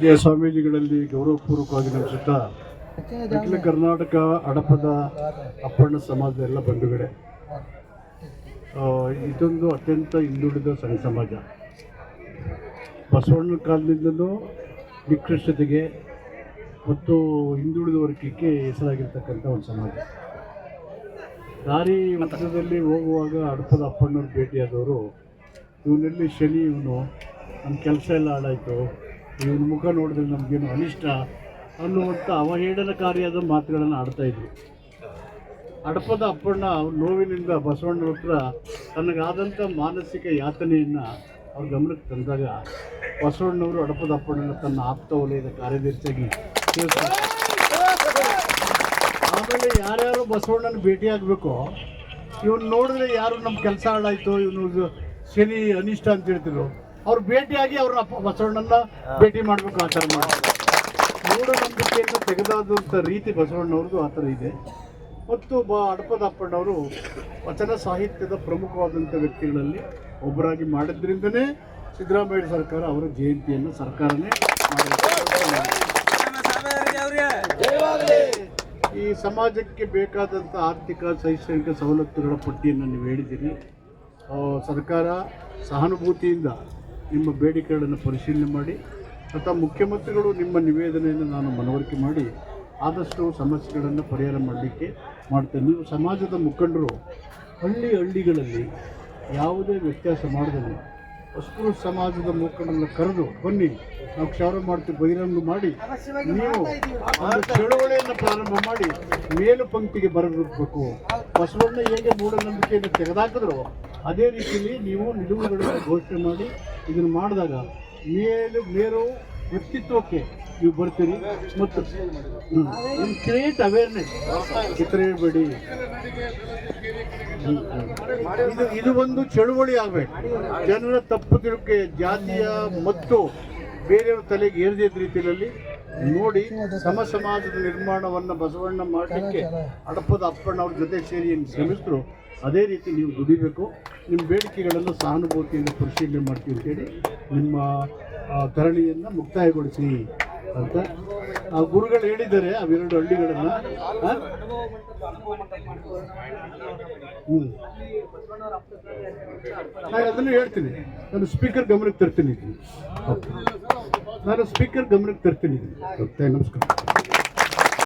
ಸ್ವಾಮೀಜಿಗಳಲ್ಲಿ ಗೌರವಪೂರ್ವಕವಾಗಿ ನಡೆಸುತ್ತಾ ಅಖಿಲ ಕರ್ನಾಟಕ ಹಡಪದ ಅಪ್ಪಣ್ಣ ಸಮಾಜದ ಎಲ್ಲ ಬಂಧುಗಳೇ, ಇದೊಂದು ಅತ್ಯಂತ ಹಿಂದುಳಿದ ಸಂಘ ಸಮಾಜ. ಬಸವಣ್ಣನ ಕಾಲದಿಂದಲೂ ನಿಕೃಷ್ಟತೆಗೆ ಮತ್ತು ಹಿಂದುಳಿದ ವರ್ಗಕ್ಕೆ ಹೆಸರಾಗಿರ್ತಕ್ಕಂಥ ಒಂದು ಸಮಾಜ. ದಾರಿ ಮಧ್ಯದಲ್ಲಿ ಹೋಗುವಾಗ ಹಡಪದ ಅಪ್ಪಣ್ಣವ್ರು ಭೇಟಿಯಾದವರು, ಇವನಲ್ಲಿ ಶನಿ, ಇವನು ನಮ್ಮ ಕೆಲಸ ಎಲ್ಲ ಹಾಳಾಯಿತು, ಇವನ ಮುಖ ನೋಡಿದ್ರೆ ನಮಗೇನು ಅನಿಷ್ಟ ಅನ್ನುವಂಥ ಅವಹೇಳನಕಾರಿಯಾದ ಮಾತುಗಳನ್ನು ಆಡ್ತಾಯಿದ್ರು. ಹಡಪದ ಅಪ್ಪಣ್ಣ ನೋವಿನಿಂದ ಬಸವಣ್ಣನ ಹತ್ರ ತನಗಾದಂಥ ಮಾನಸಿಕ ಯಾತನೆಯನ್ನು ಅವ್ರ ಗಮನಕ್ಕೆ ತಂದಾಗ ಬಸವಣ್ಣವರು ಹಡಪದ ಅಪ್ಪಣ್ಣನ ತನ್ನ ಆಪ್ತ ವಲಯದ ಕಾರ್ಯದರ್ಶಿಯಾಗಿ ಸೇರಿಸ್ತಾರೆ. ಆಮೇಲೆ ಯಾರ್ಯಾರು ಬಸವಣ್ಣನ ಭೇಟಿಯಾಗಬೇಕು, ಇವನು ನೋಡಿದ್ರೆ ಯಾರು ನಮ್ಮ ಕೆಲಸ ಹಾಳಾಯಿತು, ಇವನು ಶನಿ ಅನಿಷ್ಟ ಅಂತ ಹೇಳ್ತಿದ್ರು, ಅವ್ರು ಭೇಟಿಯಾಗಿ ಅವ್ರ ಬಸವಣ್ಣನ ಭೇಟಿ ಮಾಡಬೇಕು, ಆಚಾರ ಮಾಡಬೇಕು. ಮೂಢನಂಬಿಕೆಯನ್ನು ತೆಗೆದಾದಂಥ ರೀತಿ ಬಸವಣ್ಣವ್ರದ್ದು ಆ ಥರ ಇದೆ. ಮತ್ತು ಹಡಪದ ಅಪ್ಪಣ್ಣವರು ವಚನ ಸಾಹಿತ್ಯದ ಪ್ರಮುಖವಾದಂಥ ವ್ಯಕ್ತಿಗಳಲ್ಲಿ ಒಬ್ಬರಾಗಿ ಮಾಡಿದ್ರಿಂದನೇ ಸಿದ್ದರಾಮಯ್ಯ ಸರ್ಕಾರ ಅವರ ಜಯಂತಿಯನ್ನು ಸರ್ಕಾರನೇ ಈ ಸಮಾಜಕ್ಕೆ ಬೇಕಾದಂಥ ಆರ್ಥಿಕ ಶೈಕ್ಷಣಿಕ ಸವಲತ್ತುಗಳ ಪಟ್ಟಿಯನ್ನು ನೀವು ಹೇಳಿದ್ದೀರಿ. ಸರ್ಕಾರ ಸಹಾನುಭೂತಿಯಿಂದ ನಿಮ್ಮ ಬೇಡಿಕೆಗಳನ್ನು ಪರಿಶೀಲನೆ ಮಾಡಿ, ಅಥವಾ ಮುಖ್ಯಮಂತ್ರಿಗಳು ನಿಮ್ಮ ನಿವೇದನೆಯನ್ನು ನಾನು ಮನವರಿಕೆ ಮಾಡಿ ಆದಷ್ಟು ಸಮಸ್ಯೆಗಳನ್ನು ಪರಿಹಾರ ಮಾಡಲಿಕ್ಕೆ ಮಾಡ್ತೇನೆ. ನೀವು ಸಮಾಜದ ಮುಖಂಡರು ಹಳ್ಳಿಗಳಲ್ಲಿ ಯಾವುದೇ ವ್ಯತ್ಯಾಸ ಮಾಡದಲ್ಲಿ ಹೊಸೂರು ಸಮಾಜದ ಮುಖಂಡರನ್ನು ಕರೆದು ಬನ್ನಿ, ನಾವು ಕ್ಷೌರ ಮಾಡ್ತೀವಿ, ಬಹಿರಂಗ ಮಾಡಿ ನೀವು ಒಂದು ಚಳವಳಿಯನ್ನು ಪ್ರಾರಂಭ ಮಾಡಿ ಮೇಲು ಪಂಕ್ತಿಗೆ ಬರಬೇಕು. ಬಸವಣ್ಣ ಹೇಗೆ ಮೂಢನಂಬಿಕೆಯನ್ನು ತೆಗೆದುಹಾಕಿದ್ರು ಅದೇ ರೀತಿಯಲ್ಲಿ ನೀವು ನಿಲುವುಗಳನ್ನು ಘೋಷಣೆ ಮಾಡಿ ಇದನ್ನು ಮಾಡಿದಾಗ ಮೇರು ವ್ಯಕ್ತಿತ್ವಕ್ಕೆ ನೀವು ಬರ್ತೀರಿ. ಮತ್ತು ಕ್ರಿಯೇಟ್ ಅವೇರ್ನೆಸ್, ಇತರ ಹೇಳ್ಬೇಡಿ, ಇದು ಒಂದು ಚಳುವಳಿ ಆಗಬೇಕು. ಜನರ ತಪ್ಪು ತಿಳುಕೆ, ಜಾತಿಯ ಮತ್ತು ಬೇರೆಯವ್ರ ತಲೆಗೆ ಏರದೇ ರೀತಿಯಲ್ಲಿ ನೋಡಿ ಸಮಾಜದ ನಿರ್ಮಾಣವನ್ನು ಬಸವಣ್ಣ ಮಾಡಲಿಕ್ಕೆ ಹಡಪದ ಅಪ್ಪಣ್ಣ ಅವ್ರ ಜೊತೆ ಸೇರಿ ಏನು ಶ್ರಮಿಸಿದ್ರು ಅದೇ ರೀತಿ ನೀವು ದುಡಿಬೇಕು. ನಿಮ್ಮ ಬೇಡಿಕೆಗಳನ್ನು ಸಹಾನುಭೂತಿಯಿಂದ ಪರಿಶೀಲನೆ ಮಾಡ್ತೀವಿ ಅಂತೇಳಿ ನಿಮ್ಮ ಧರಣಿಯನ್ನು ಮುಕ್ತಾಯಗೊಳಿಸಿ ಅಂತ ಆ ಗುರುಗಳು ಹೇಳಿದ್ದಾರೆ. ಅವೆರಡು ಹಳ್ಳಿಗಳನ್ನು ನಾನು ಅದನ್ನು ಹೇಳ್ತೀನಿ, ನಾನು ಸ್ಪೀಕರ್ ಗಮನಕ್ಕೆ ತರ್ತೀನಿ. ನಮಸ್ಕಾರ.